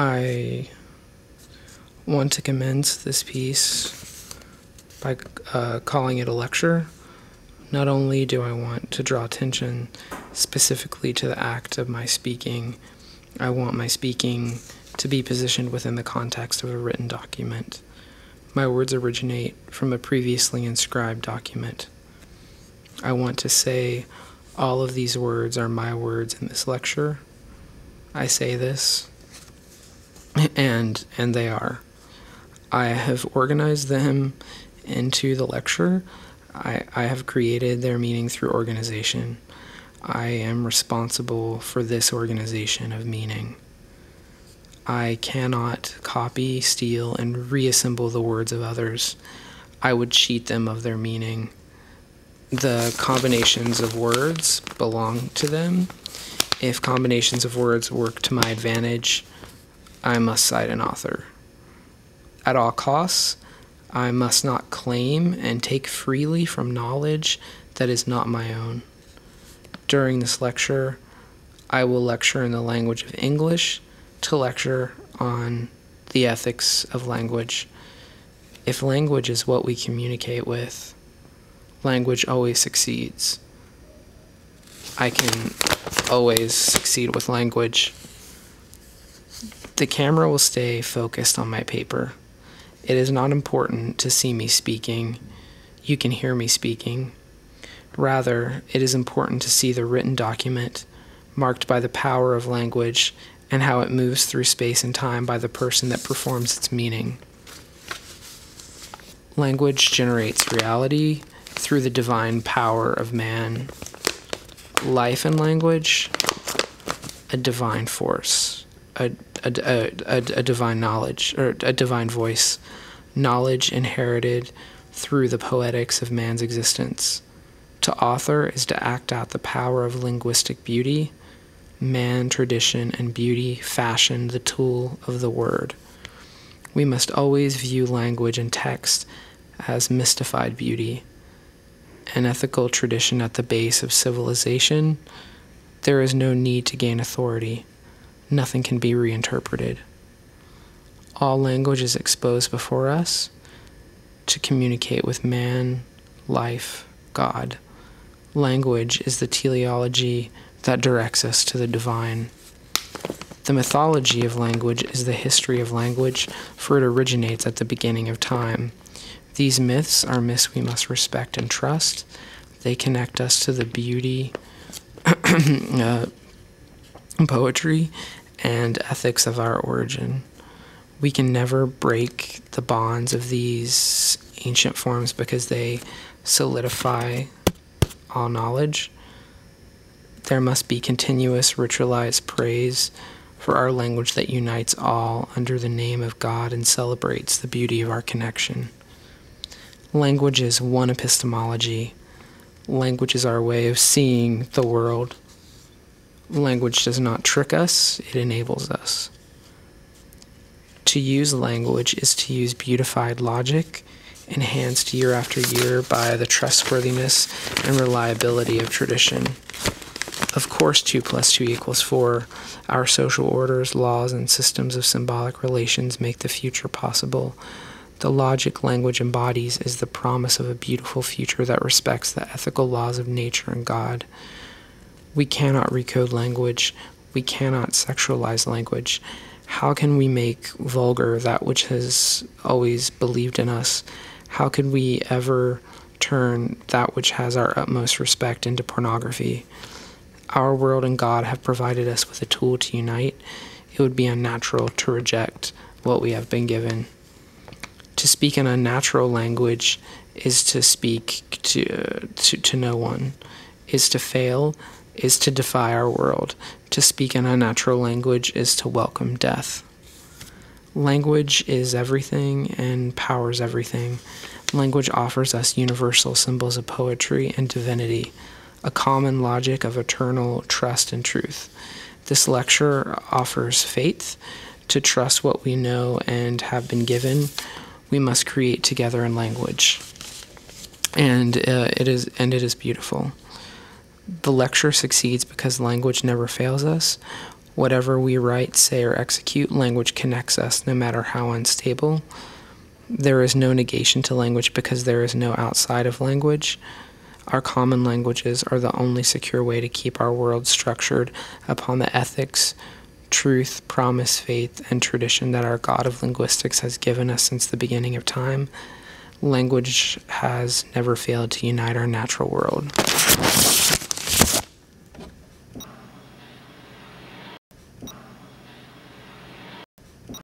I want to commence this piece by calling it a lecture. Not only do I want to draw attention specifically to the act of my speaking, I want my speaking to be positioned within the context of a written document. My words originate from a previously inscribed document. I want to say all of these words are my words in this lecture. I say this, and they are. I have organized them into the lecture. I have created their meaning through organization. I am responsible for this organization of meaning. I cannot copy, steal, and reassemble the words of others. I would cheat them of their meaning. The combinations of words belong to them. If combinations of words work to my advantage, I must cite an author. At all costs, I must not claim and take freely from knowledge that is not my own. During this lecture, I will lecture in the language of English to lecture on the ethics of language. If language is what we communicate with, language always succeeds. I can always succeed with language. The camera will stay focused on my paper. It is not important to see me speaking. You can hear me speaking. Rather, it is important to see the written document marked by the power of language and how it moves through space and time by the person that performs its meaning. Language generates reality through the divine power of man. Life and language, a divine force, a divine knowledge, or a divine voice, knowledge inherited through the poetics of man's existence. To author is to act out the power of linguistic beauty. Man, tradition, and beauty fashion the tool of the word. We must always view language and text as mystified beauty. An ethical tradition at the base of civilization, there is no need to gain authority. Nothing can be reinterpreted. All language is exposed before us to communicate with man, life, God. Language is the teleology that directs us to the divine. The mythology of language is the history of language, for it originates at the beginning of time. These myths are myths we must respect and trust. They connect us to the beauty, poetry, and ethics of our origin. We can never break the bonds of these ancient forms because they solidify all knowledge. There must be continuous ritualized praise for our language that unites all under the name of God and celebrates the beauty of our connection. Language is one epistemology. Language is our way of seeing the world. Language does not trick us, it enables us. To use language is to use beautified logic, enhanced year after year by the trustworthiness and reliability of tradition. Of course, 2 + 2 = 4. Our social orders, laws, and systems of symbolic relations make the future possible. The logic language embodies is the promise of a beautiful future that respects the ethical laws of nature and God. We cannot recode language. We cannot sexualize language. How can we make vulgar that which has always believed in us? How could we ever turn that which has our utmost respect into pornography? Our world and God have provided us with a tool to unite. It would be unnatural to reject what we have been given. To speak an unnatural language is to speak to no one, is to fail, is to defy our world. To speak an unnatural language is to welcome death. Language is everything and powers everything. Language offers us universal symbols of poetry and divinity, a common logic of eternal trust and truth. This lecture offers faith to trust what we know and have been given. We must create together in language, and it is beautiful. The lecture succeeds because language never fails us. Whatever we write, say, or execute, language connects us no matter how unstable. There is no negation to language because there is no outside of language. Our common languages are the only secure way to keep our world structured upon the ethics, truth, promise, faith, and tradition that our God of linguistics has given us since the beginning of time. Language has never failed to unite our natural world.